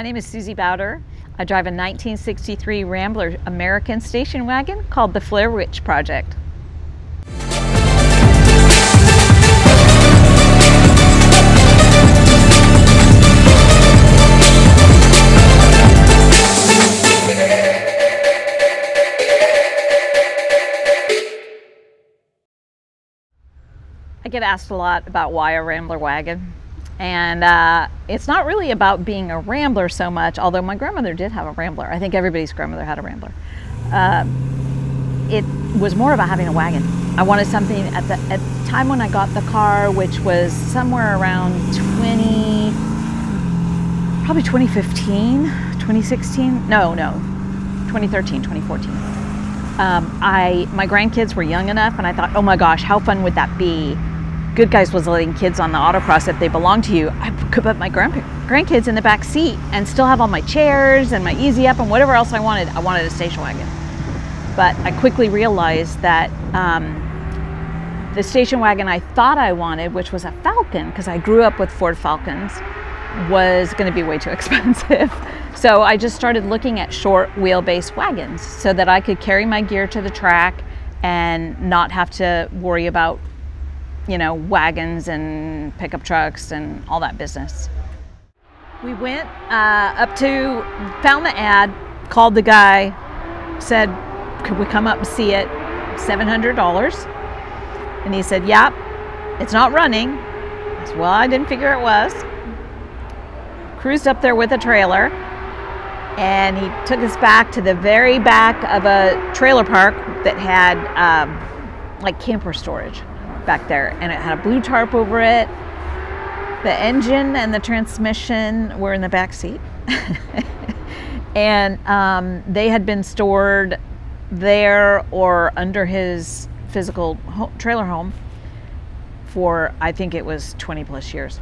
My name is Suzy Bauter. I drive a 1963 Rambler American station wagon called the Flare Witch Project. I get asked a lot about why a Rambler wagon. And it's not really about being a Rambler so much, although my grandmother did have a Rambler. I think everybody's grandmother had a Rambler. It was more about having a wagon. I wanted something at the time when I got the car, which was somewhere around probably 2015, 2016, no, 2013, 2014. My grandkids were young enough, and I thought, oh my gosh, how fun would that be? Good Guys was letting kids on the autocross if they belonged to you. I could put my grandkids in the back seat and still have all my chairs and my Easy Up and whatever else I wanted. I wanted a station wagon. But I quickly realized that the station wagon I thought I wanted, which was a Falcon, because I grew up with Ford Falcons, was going to be way too expensive. So I just started looking at short wheelbase wagons so that I could carry my gear to the track and not have to worry about wagons and pickup trucks and all that business. We went found the ad, called the guy, said, could we come up and see it? $700. And he said, yep, it's not running. I said, well, I didn't figure it was. Cruised up there with a trailer, and he took us back to the very back of a trailer park that had like camper storage back there, and it had a blue tarp over it. The engine and the transmission were in the back seat. And they had been stored there or under his physical trailer home for, I think it was 20 plus years.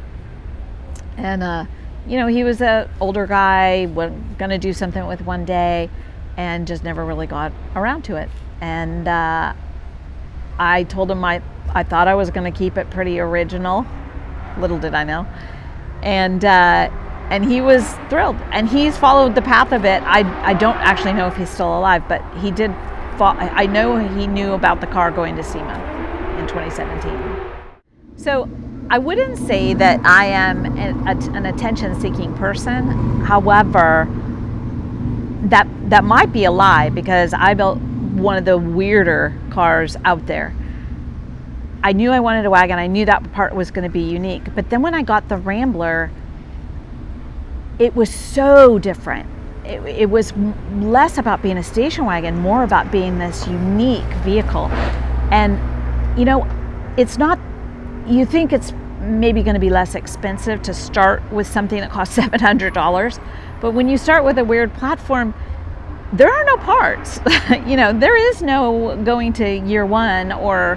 And he was an older guy, was gonna do something with one day, and just never really got around to it. And I told him I thought I was going to keep it pretty original. Little did I know. And he was thrilled. And he's followed the path of it. I don't actually know if he's still alive, but he did. I know he knew about the car going to SEMA in 2017. So I wouldn't say that I am an attention-seeking person. However, that might be a lie, because I built one of the weirder cars out there. I knew I wanted a wagon. I knew that part was going to be unique. But then when I got the Rambler, it was so different. It was less about being a station wagon, more about being this unique vehicle. And, it's not, you think it's maybe going to be less expensive to start with something that costs $700. But when you start with a weird platform, there are no parts. There is no going to year one or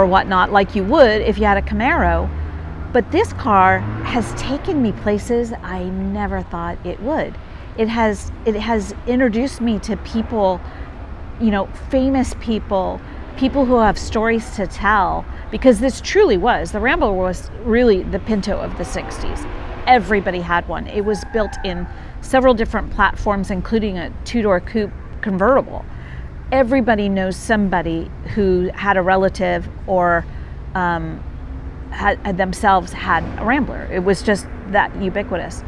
whatnot like you would if you had a Camaro. But this car has taken me places I never thought it would. It has introduced me to people, famous people who have stories to tell, because this truly was, the Rambler was really the Pinto of the 60s. Everybody had one. It was built in several different platforms, including a two-door coupe convertible. Everybody knows somebody who had a relative or had themselves had a Rambler. It was just that ubiquitous.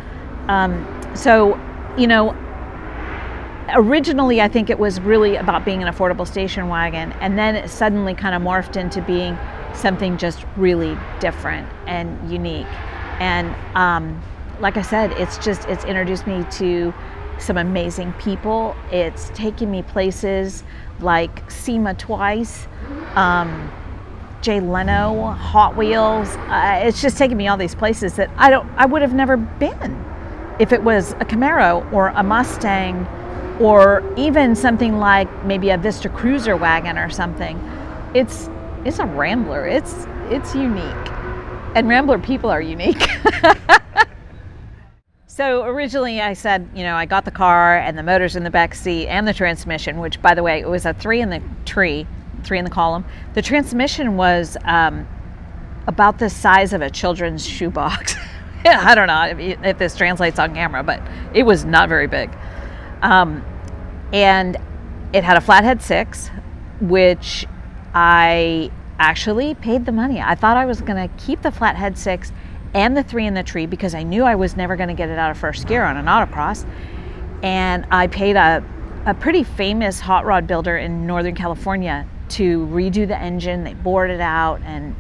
Originally I think it was really about being an affordable station wagon, and then it suddenly kind of morphed into being something just really different and unique. And like I said, it's introduced me to some amazing people. It's taken me places like SEMA twice, Jay Leno, Hot Wheels. It's just taken me all these places that I would have never been if it was a Camaro or a Mustang, or even something like maybe a Vista Cruiser wagon or something. It's a Rambler. It's unique, and Rambler people are unique. So originally I said, I got the car and the motor's in the back seat and the transmission, which, by the way, it was a 3 in the tree, 3 in the column. The transmission was about the size of a children's shoebox. I don't know if this translates on camera, but it was not very big. And it had a flathead 6, which I actually paid the money. I thought I was going to keep the flathead 6 and the 3 in the tree because I knew I was never going to get it out of first gear on an autocross. And I paid a pretty famous hot rod builder in Northern California to redo the engine. They bored it out and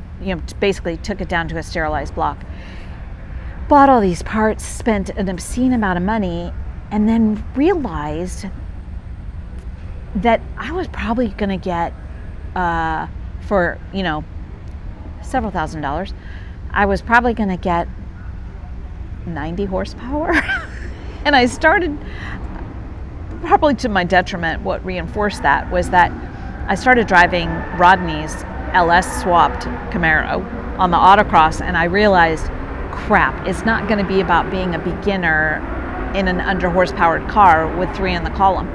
basically took it down to a sterilized block. Bought all these parts, spent an obscene amount of money, and then realized that I was probably going to get for several $1,000s, I was probably going to get 90 horsepower. And I started, probably to my detriment, what reinforced that was that I started driving Rodney's LS swapped Camaro on the autocross, and I realized, crap, it's not going to be about being a beginner in an under horsepowered car with 3 in the column.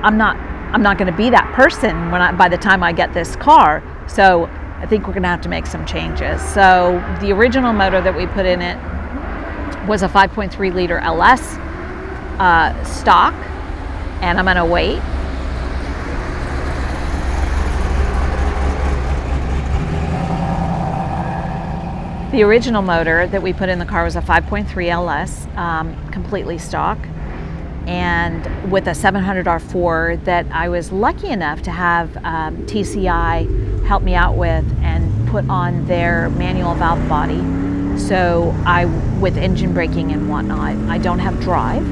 I'm not going to be that person by the time I get this car. So I think we're going to have to make some changes. So the original motor that we put in it was a 5.3 liter LS stock, and I'm going to wait. The original motor that we put in the car was a 5.3 LS, completely stock, and with a 700R4 that I was lucky enough to have TCI help me out with and put on their manual valve body. So with engine braking and whatnot, I don't have drive,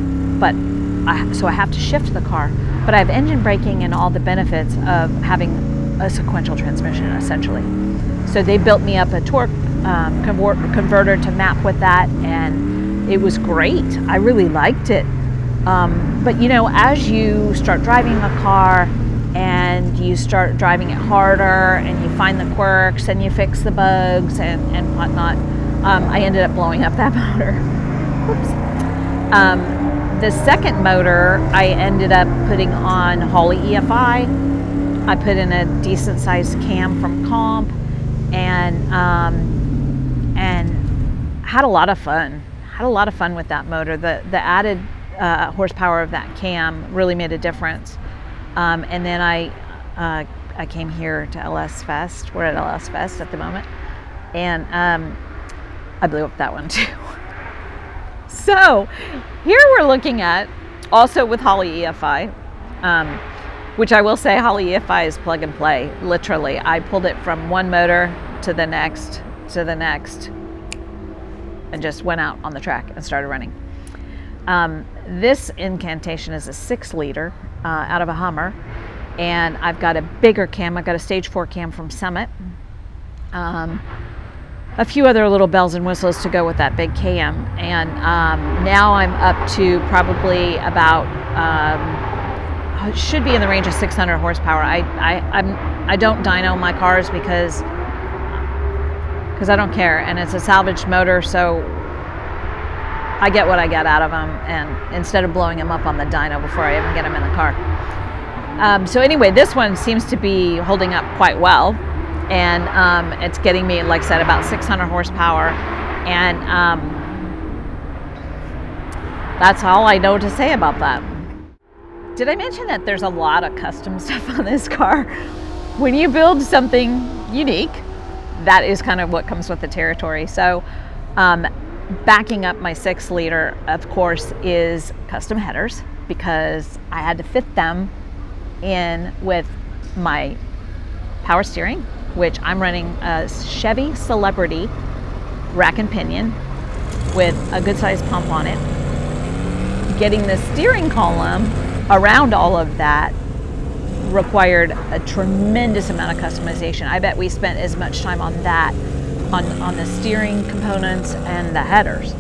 so I have to shift the car, but I have engine braking and all the benefits of having a sequential transmission, essentially. So they built me up a torque converter to map with that, and it was great. I really liked it. But as you start driving the car and you start driving it harder and you find the quirks and you fix the bugs and whatnot, I ended up blowing up that motor. Whoops. The second motor I ended up putting on Holley EFI. I put in a decent sized cam from Comp and had a lot of fun. Had a lot of fun with that motor. The added horsepower of that cam really made a difference. And then I came here to LS Fest. We're at LS Fest at the moment, and I blew up that one too. So here we're looking at, also with Holley EFI, which I will say Holley EFI is plug and play. Literally, I pulled it from one motor to the next, and just went out on the track and started running. This incantation is a 6 liter out of a Hummer, and I've got a bigger cam. I've got a stage 4 cam from Summit. A few other little bells and whistles to go with that big cam, and now I'm up to probably about should be in the range of 600 horsepower. I don't dyno my cars because I don't care, and it's a salvaged motor, so I get what I get out of them, and instead of blowing them up on the dyno before I even get them in the car. So anyway, this one seems to be holding up quite well, and it's getting me, like I said, about 600 horsepower, and that's all I know to say about that. Did I mention that there's a lot of custom stuff on this car? When you build something unique, that is kind of what comes with the territory. So backing up my 6 liter, of course, is custom headers, because I had to fit them in with my power steering, which I'm running a Chevy Celebrity rack and pinion with a good sized pump on it. Getting the steering column around all of that required a tremendous amount of customization. I bet we spent as much time on that, on the steering components and the headers,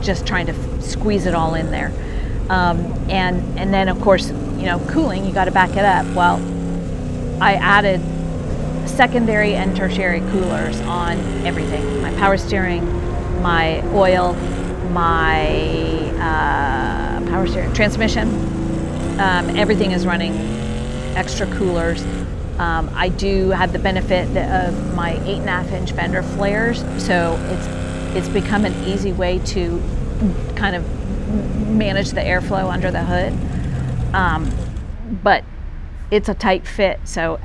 just trying to squeeze it all in there. And then of course, cooling, you got to back it up. Well, I added secondary and tertiary coolers on everything. My power steering, my oil, my power steering, transmission, everything is running extra coolers. I do have the benefit of my 8.5-inch fender flares, so it's become an easy way to kind of manage the airflow under the hood. But it's a tight fit, so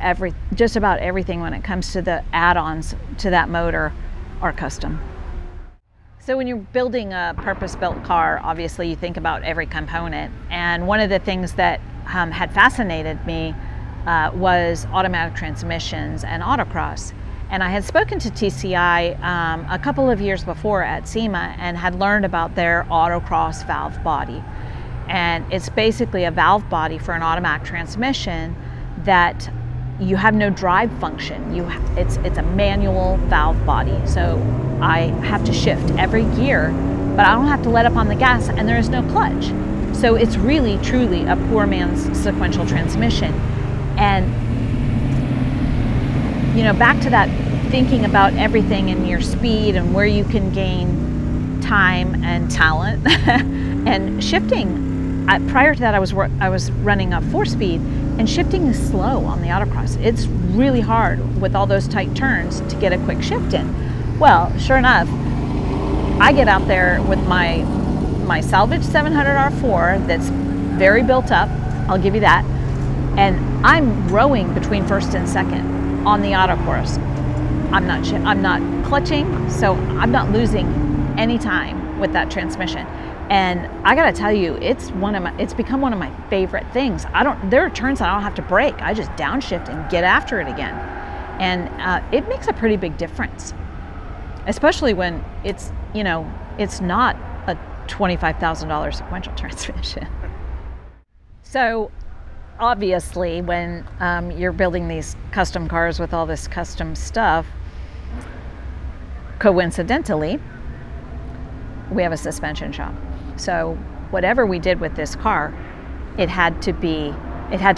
just about everything when it comes to the add-ons to that motor are custom. So when you're building a purpose-built car, obviously you think about every component. And one of the things that had fascinated me was automatic transmissions and autocross. And I had spoken to TCI a couple of years before at SEMA and had learned about their autocross valve body. And it's basically a valve body for an automatic transmission that you have no drive function. It's a manual valve body. So I have to shift every gear, but I don't have to let up on the gas, and there is no clutch. So it's really, truly a poor man's sequential transmission. And, you know, back to that thinking about everything and your speed and where you can gain time and talent and shifting. Prior to that, I was running a 4-speed, and shifting is slow on the autocross. It's really hard with all those tight turns to get a quick shift in. Well, sure enough, I get out there with my salvage 700 R4 that's very built up, I'll give you that, and I'm rowing between first and second on the autocross. I'm not clutching, so I'm not losing any time with that transmission. And I gotta tell you, it's become one of my favorite things. There are turns that I don't have to brake. I just downshift and get after it again. And it makes a pretty big difference, especially when it's not a $25,000 sequential transmission. So obviously when you're building these custom cars with all this custom stuff, coincidentally, we have a suspension shop. So whatever we did with this car, it had to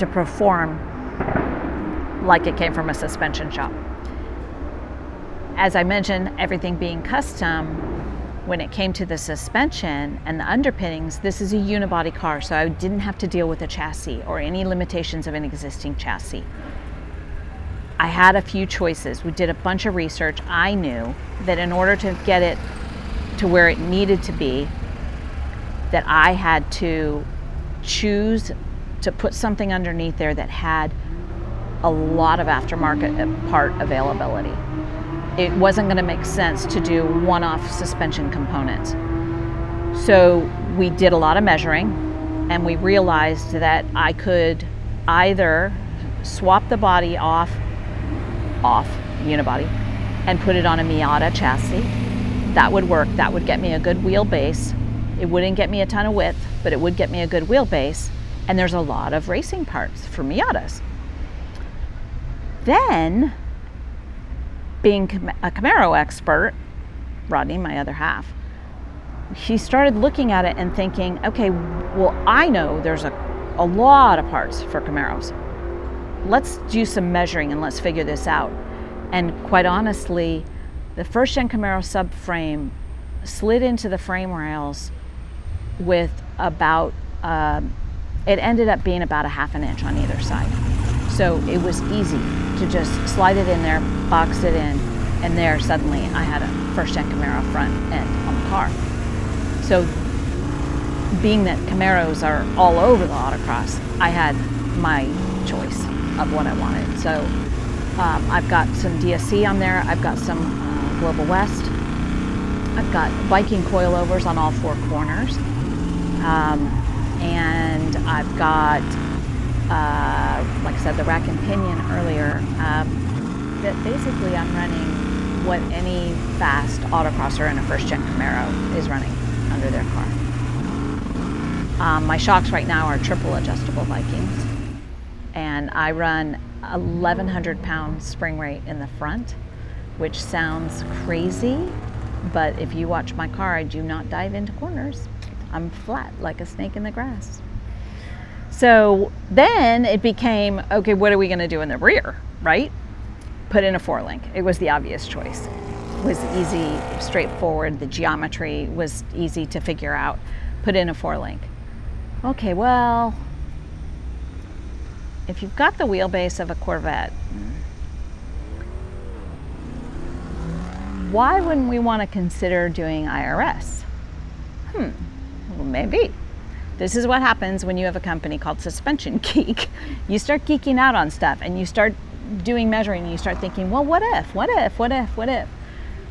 perform like it came from a suspension shop. As I mentioned, everything being custom, when it came to the suspension and the underpinnings, this is a unibody car, so I didn't have to deal with a chassis or any limitations of an existing chassis. I had a few choices. We did a bunch of research. I knew that in order to get it to where it needed to be, that I had to choose to put something underneath there that had a lot of aftermarket part availability. It wasn't going to make sense to do one-off suspension components. So we did a lot of measuring, and we realized that I could either swap the body off unibody, and put it on a Miata chassis. That would work. That would get me a good wheelbase. It wouldn't get me a ton of width, but it would get me a good wheelbase. And there's a lot of racing parts for Miatas. Then, being a Camaro expert, Rodney, my other half, he started looking at it and thinking, okay, well, I know there's a lot of parts for Camaros. Let's do some measuring and let's figure this out. And quite honestly, the first-gen Camaro subframe slid into the frame rails with about, it ended up being about a half an inch on either side. So it was easy to just slide it in there, box it in, and there suddenly I had a first-gen Camaro front end on the car. So being that Camaros are all over the autocross, I had my choice of what I wanted. So I've got some DSC on there, I've got some Global West, I've got Viking coilovers on all 4 corners, and I've got, like I said, the rack and pinion earlier. That basically I'm running what any fast autocrosser in a first-gen Camaro is running under their car. My shocks right now are triple adjustable Vikings, and I run 1,100 pound spring rate in the front, which sounds crazy, but if you watch my car, I do not dive into corners. I'm flat like a snake in the grass. So then it became, okay, what are we gonna do in the rear, right? Put in a 4-link. It was the obvious choice. It was easy, straightforward. The geometry was easy to figure out. Put in a 4-link. Okay, well, if you've got the wheelbase of a Corvette, why wouldn't we want to consider doing IRS? Well, maybe. This is what happens when you have a company called Suspension Geek. You start geeking out on stuff and you start doing measuring and you start thinking, well, what if?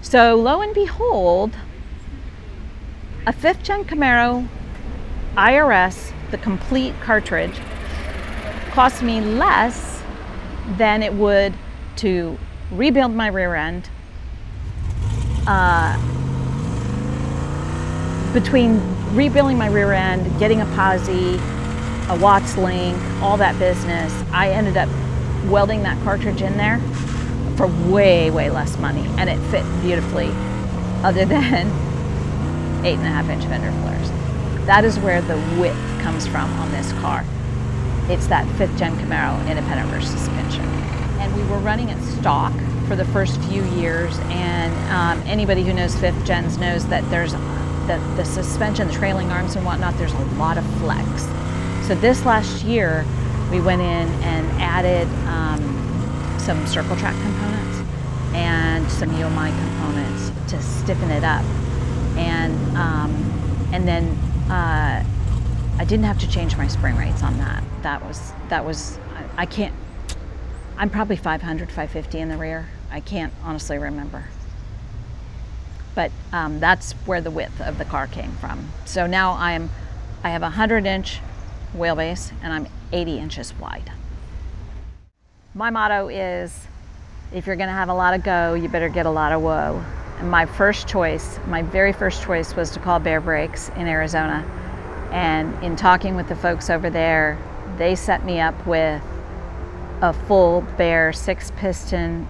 So lo and behold, a 5th gen Camaro IRS, the complete cartridge, cost me less than it would to rebuild my rear end. Between rebuilding my rear end, getting a posi, a Watts link, all that business, I ended up welding that cartridge in there for way less money, and it fit beautifully, other than 8.5-inch fender flares. That is where the width comes from on this car. It's that 5th gen Camaro independent rear suspension. And we were running it stock for the first few years, and anybody who knows 5th gens knows that there's the suspension, the trailing arms and whatnot, there's a lot of flex. So this last year, we went in and added some circle track components and some UMI components to stiffen it up. And then I didn't have to change my spring rates on that. That was I can't, I'm probably 500, 550 in the rear. I can't honestly remember. But that's where the width of the car came from. So now I have a 100-inch wheelbase and I'm 80 inches wide. My motto is, if you're gonna have a lot of go, you better get a lot of woe. And my very first choice was to call Bear Brakes in Arizona. And in talking with the folks over there, they set me up with a full Bear 6-piston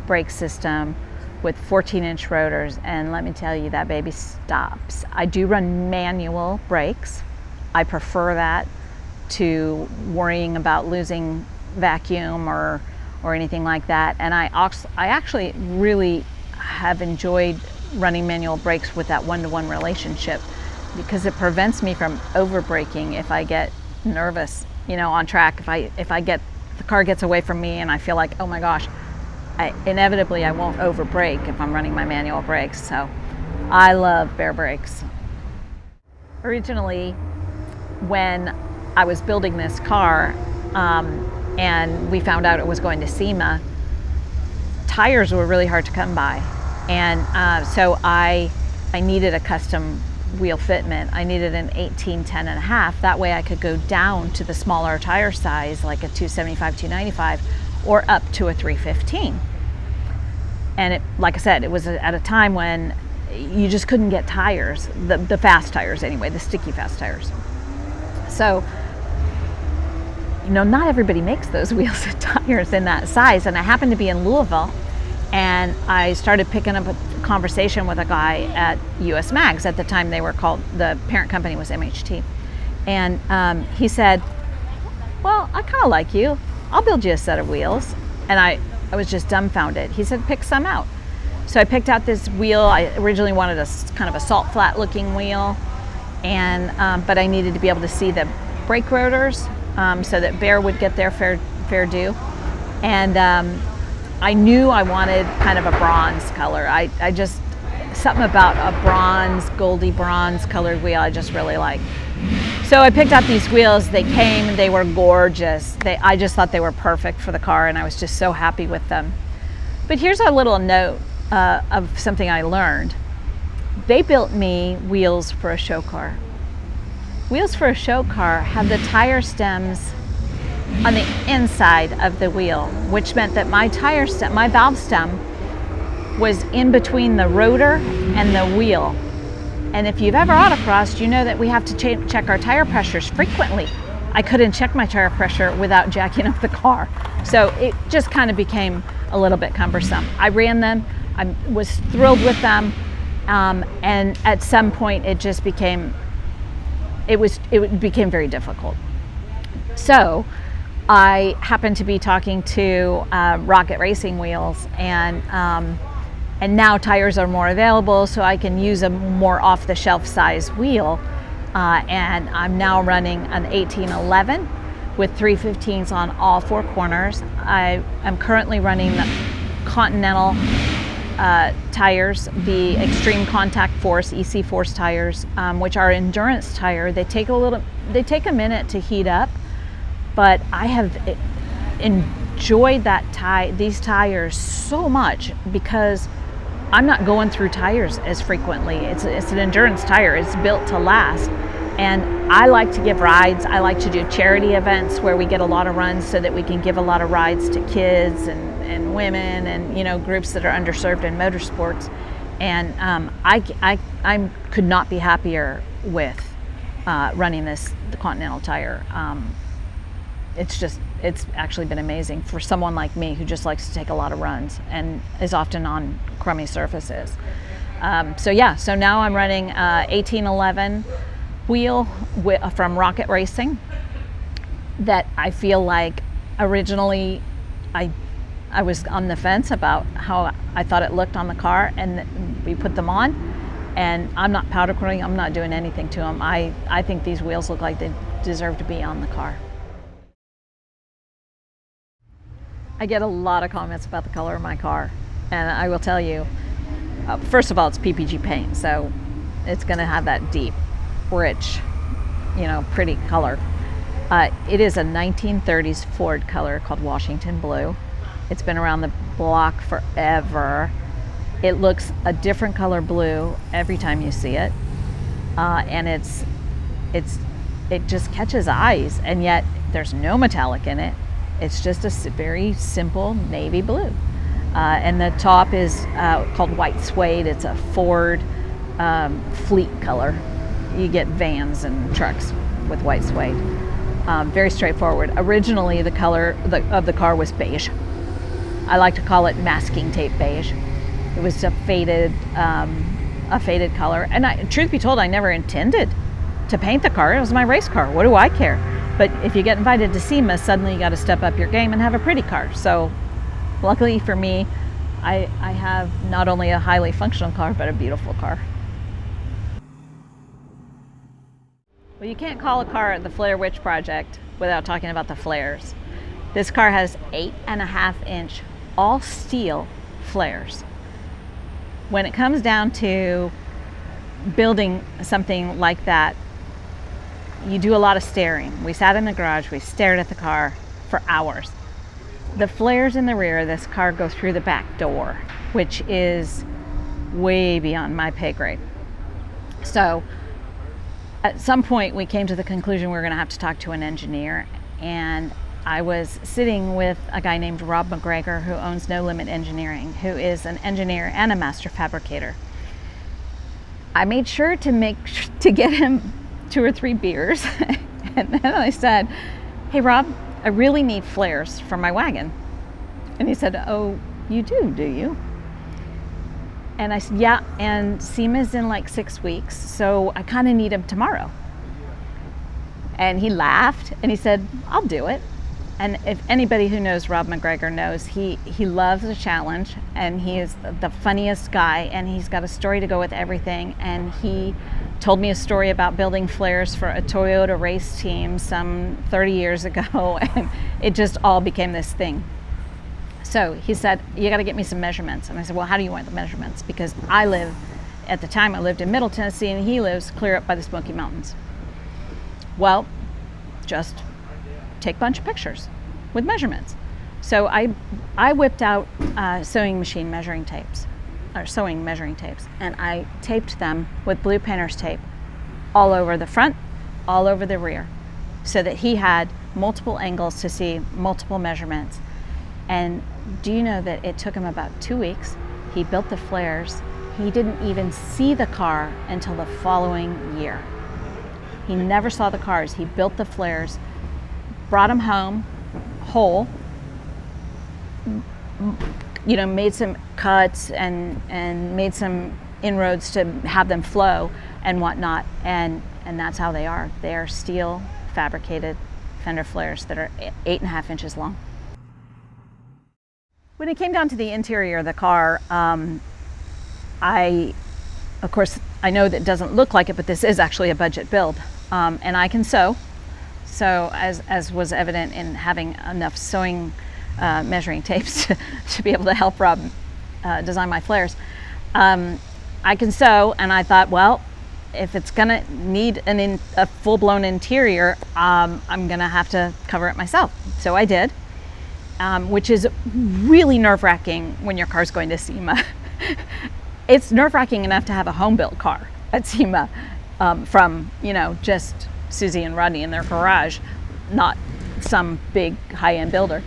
brake system with 14-inch rotors, and let me tell you, that baby stops. I do run manual brakes. I prefer that to worrying about losing vacuum or anything like that. And I actually really have enjoyed running manual brakes with that one-to-one relationship, because it prevents me from over braking if I get nervous, on track. If the car gets away from me and I feel like, oh my gosh, inevitably I won't over brake if I'm running my manual brakes. So I love Bear Brakes. Originally, when I was building this car and we found out it was going to SEMA, tires were really hard to come by. And so I needed a custom wheel fitment. I needed an 18-10.5. That way I could go down to the smaller tire size, like a 275, 295, or up to a 315. And like I said, it was at a time when you just couldn't get tires, the fast tires anyway, the sticky fast tires. So, not everybody makes those wheels and tires in that size. And I happened to be in Louisville, and I started picking up a conversation with a guy at US Mags. At the time they were called, the parent company was MHT. And he said, well, I kind of like you. I'll build you a set of wheels. And I was just dumbfounded. He said, pick some out. So I picked out this wheel. I originally wanted a kind of a salt flat looking wheel, and but I needed to be able to see the brake rotors so that Bear would get their fair due. And I knew I wanted kind of a bronze color. I just, something about a bronze, goldy bronze colored wheel I just really like. So I picked out these wheels. They came, they were gorgeous. I just thought they were perfect for the car, and I was just so happy with them. But here's a little note of something I learned. They built me wheels for a show car. Wheels for a show car have the tire stems on the inside of the wheel, which meant that my valve stem was in between the rotor and the wheel. And if you've ever autocrossed, you know that we have to check our tire pressures frequently. I couldn't check my tire pressure without jacking up the car. So it just kind of became a little bit cumbersome. I ran them, I was thrilled with them, and at some point it just became, it became very difficult. So I happened to be talking to Rocket Racing Wheels, and now tires are more available, so I can use a more off-the-shelf size wheel. And I'm now running an 1811 with 315s on all four corners. I am currently running the Continental tires, the Extreme Contact Force EC Force tires, which are endurance tire. They take a minute to heat up, but I have enjoyed these tires so much because I'm not going through tires as frequently. It's an endurance tire. It's built to last. And I like to give rides. I like to do charity events where we get a lot of runs so that we can give a lot of rides to kids and women and, you know, groups that are underserved in motorsports. And I could not be happier with running the Continental tire. It's actually been amazing for someone like me who just likes to take a lot of runs and is often on crummy surfaces. So now I'm running 1811 wheel from Rocket Racing that I feel like originally I was on the fence about how I thought it looked on the car, and we put them on, and I'm not powder coating, I'm not doing anything to them. I think these wheels look like they deserve to be on the car. I get a lot of comments about the color of my car, and I will tell you, first of all, it's PPG paint, so it's going to have that deep, rich, you know, pretty color. It is a 1930s Ford color called Washington Blue. It's been around the block forever. It looks a different color blue every time you see it, and it just catches eyes, and yet there's no metallic in it. It's just a very simple navy blue. And the top is called white suede. It's a Ford fleet color. You get vans and trucks with white suede. Very straightforward. Originally, the color of the car was beige. I like to call it masking tape beige. It was a faded color. And truth be told, I never intended to paint the car. It was my race car. What do I care? But if you get invited to SEMA, suddenly you got to step up your game and have a pretty car. So luckily for me, I have not only a highly functional car, but a beautiful car. Well, you can't call a car the Flare Witch Project without talking about the flares. This car has 8.5-inch all steel flares. When it comes down to building something like that, you do a lot of staring. We sat in the garage, we stared at the car for hours. The flares in the rear of this car go through the back door, which is way beyond my pay grade. So at some point we came to the conclusion we were going to have to talk to an engineer, and I was sitting with a guy named Rob McGregor, who owns No Limit Engineering, who is an engineer and a master fabricator. I made sure to get him 2 or 3 beers, and then I said, "Hey Rob, I really need flares for my wagon." And he said, "Oh, you do you?" And I said, "Yeah, and SEMA's in like 6 weeks, so I kind of need them tomorrow." And he laughed and he said, "I'll do it." And if anybody who knows Rob McGregor knows he loves a challenge, and he is the funniest guy, and he's got a story to go with everything. And he told me a story about building flares for a Toyota race team some 30 years ago, and it just all became this thing. So he said, "You got to get me some measurements." And I said, "Well, how do you want the measurements?" Because at the time I lived in Middle Tennessee, and he lives clear up by the Smoky Mountains. Well, just take a bunch of pictures with measurements. So I whipped out sewing measuring tapes, and I taped them with blue painter's tape all over the front, all over the rear, so that he had multiple angles to see multiple measurements. And do you know that it took him about 2 weeks? He built the flares. He didn't even see the car until the following year. He never saw the cars. He built the flares, brought them home whole, you know, made some cuts and made some inroads to have them flow and whatnot, and that's how they are. They are steel fabricated fender flares that are 8.5 inches long. When it came down to the interior of the car, of course, I know that doesn't look like it, but this is actually a budget build, and I can sew. So as was evident in having enough sewing measuring tapes to be able to help Rob design my flares. I can sew, and I thought, well, if it's gonna need a full-blown interior, I'm gonna have to cover it myself. So I did, which is really nerve-wracking when your car's going to SEMA. It's nerve-wracking enough to have a home-built car at SEMA from, just Suzy and Rodney in their garage, not some big high-end builder.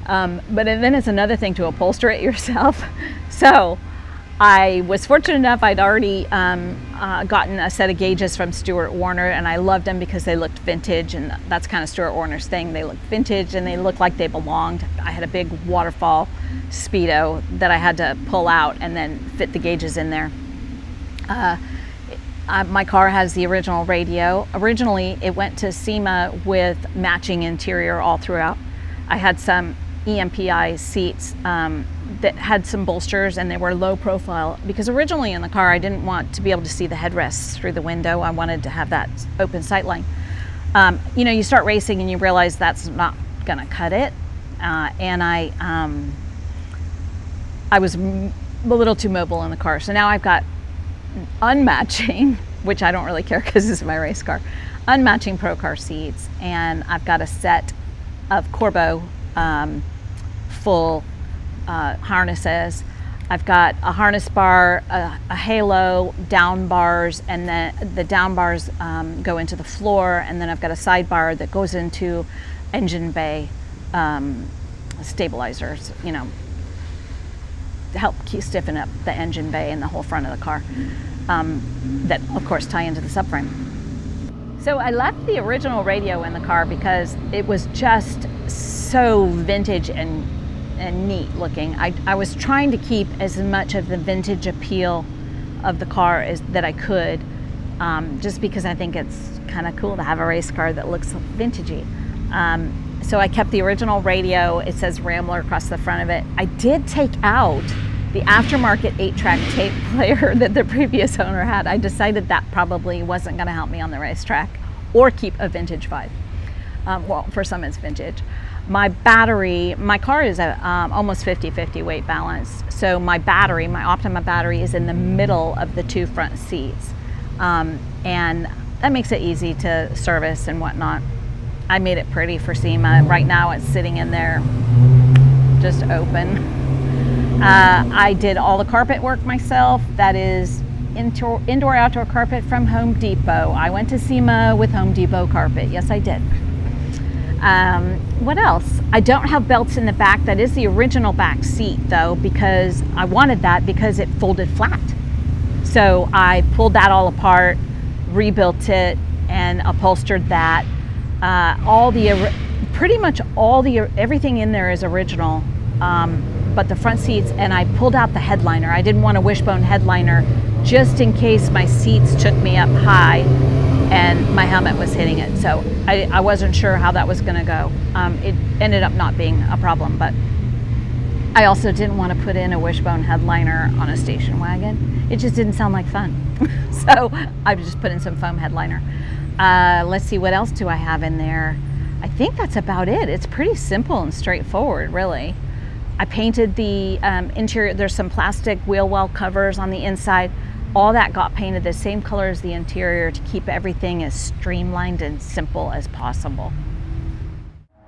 But then it's another thing to upholster it yourself. So I was fortunate enough, I'd already gotten a set of gauges from Stuart Warner, and I loved them because they looked vintage, and that's kind of Stuart Warner's thing. They looked vintage and they looked like they belonged. I had a big waterfall Speedo that I had to pull out and then fit the gauges in there. My car has the original radio. Originally, it went to SEMA with matching interior all throughout. I had some EMPI seats that had some bolsters, and they were low profile because originally in the car I didn't want to be able to see the headrests through the window. I wanted to have that open sight line. You start racing and you realize that's not gonna cut it, and I was a little too mobile in the car. So now I've got unmatching, which I don't really care because this is my race car, unmatching Pro Car seats, and I've got a set of Corbeau full harnesses. I've got a harness bar, a halo, down bars, and then the down bars go into the floor, and then I've got a sidebar that goes into engine bay stabilizers, to help stiffen up the engine bay and the whole front of the car, that of course tie into the subframe. So I left the original radio in the car because it was just so vintage and neat looking. I was trying to keep as much of the vintage appeal of the car that I could, just because I think it's kind of cool to have a race car that looks vintagey. So I kept the original radio. It says Rambler across the front of it. I did take out the aftermarket 8-track tape player that the previous owner had. I decided that probably wasn't going to help me on the racetrack or keep a vintage vibe. Well, for some it's vintage. My car is almost 50-50 weight balance. So my Optima battery is in the middle of the two front seats. And that makes it easy to service and whatnot. I made it pretty for SEMA. Right now it's sitting in there just open. I did all the carpet work myself. That is indoor outdoor carpet from Home Depot. I went to SEMA with Home Depot carpet. Yes, I did. What else? I don't have belts in the back. That is the original back seat though, because I wanted that because it folded flat. So I pulled that all apart, rebuilt it, and upholstered that. Pretty much everything in there is original, but the front seats, and I pulled out the headliner. I didn't want a wishbone headliner just in case my seats took me up high and my helmet was hitting it. So I wasn't sure how that was going to go. It ended up not being a problem, but I also didn't want to put in a wishbone headliner on a station wagon. It just didn't sound like fun. So I just put in some foam headliner. Let's see, what else do I have in there? I think that's about it. It's pretty simple and straightforward, really. I painted the interior. There's some plastic wheel well covers on the inside. All that got painted the same color as the interior to keep everything as streamlined and simple as possible.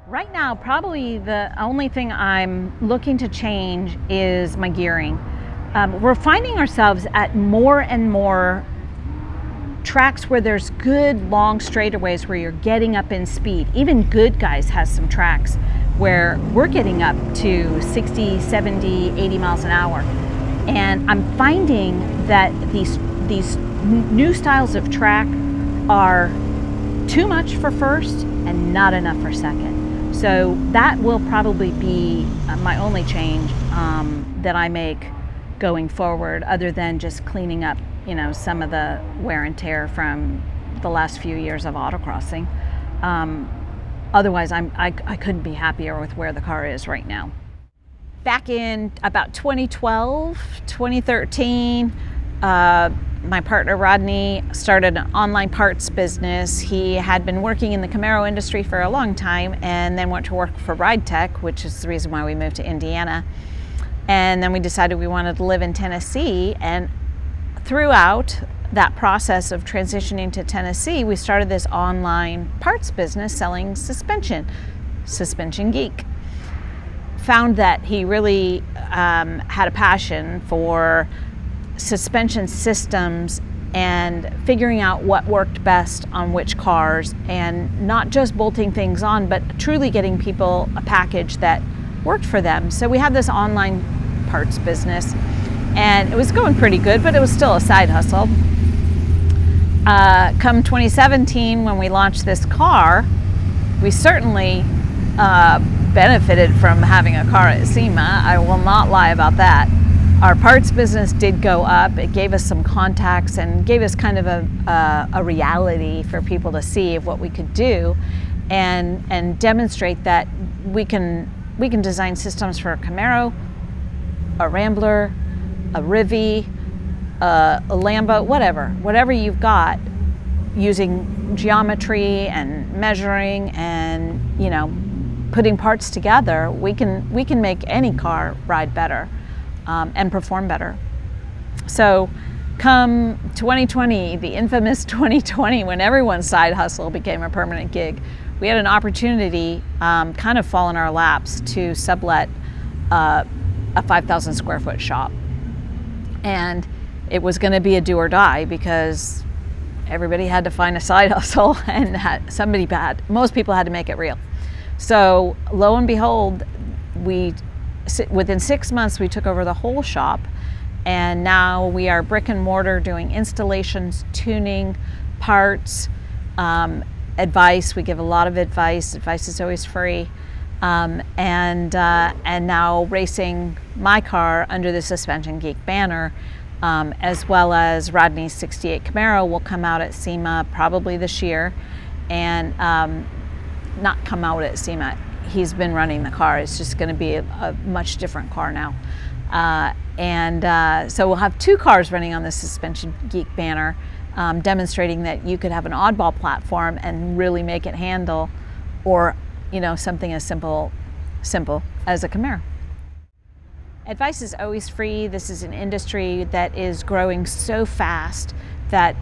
Right now, probably the only thing I'm looking to change is my gearing. We're finding ourselves at more and more tracks where there's good long straightaways where you're getting up in speed. Even Good Guys has some tracks where we're getting up to 60, 70, 80 miles an hour. And I'm finding that these new styles of track are too much for first and not enough for second. So that will probably be my only change that I make going forward, other than just cleaning up, some of the wear and tear from the last few years of autocrossing. Otherwise, I couldn't be happier with where the car is right now. Back in about 2012, 2013, my partner Rodney started an online parts business. He had been working in the Camaro industry for a long time and then went to work for Ride Tech, which is the reason why we moved to Indiana. And then we decided we wanted to live in Tennessee, and throughout that process of transitioning to Tennessee, we started this online parts business selling suspension, Suspension Geek. Found that he really had a passion for suspension systems and figuring out what worked best on which cars, and not just bolting things on, but truly getting people a package that worked for them. So we had this online parts business, and it was going pretty good, but it was still a side hustle. Come 2017, when we launched this car, we certainly benefited from having a car at SEMA. I will not lie about that. Our parts business did go up. It gave us some contacts and gave us kind of a reality for people to see of what we could do, and demonstrate that we can design systems for a Camaro, a Rambler, a Rivi, a Lambo, whatever you've got, using geometry and measuring and, you know, putting parts together, we can make any car ride better and perform better. So come 2020, the infamous 2020, when everyone's side hustle became a permanent gig, we had an opportunity kind of fall in our laps to sublet a 5,000 square foot shop. And it was going to be a do or die, because everybody had to find a side hustle, and most people had to make it real. So lo and behold, within 6 months, we took over the whole shop, and now we are brick and mortar doing installations, tuning, parts, advice. We give a lot of advice. Advice is always free. And now racing my car under the Suspension Geek banner, as well as Rodney's 68 Camaro will come out at SEMA probably this year, and not come out at SEMA. He's been running the car. It's just going to be a much different car now. So we'll have 2 cars running on the Suspension Geek banner, demonstrating that you could have an oddball platform and really make it handle, or, you know, something as simple as a Camaro. Advice is always free. This is an industry that is growing so fast that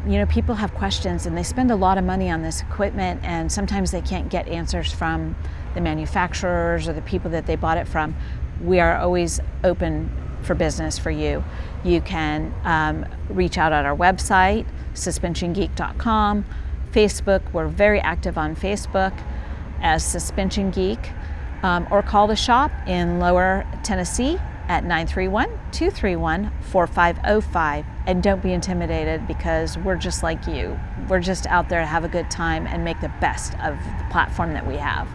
you know, people have questions, and they spend a lot of money on this equipment, and sometimes they can't get answers from the manufacturers or the people that they bought it from. We are always open for business for you. You can reach out at our website, suspensiongeek.com, Facebook. We're very active on Facebook as Suspension Geek, or call the shop in Lower Tennessee at 931-231-4505. And don't be intimidated, because we're just like you. We're just out there to have a good time and make the best of the platform that we have.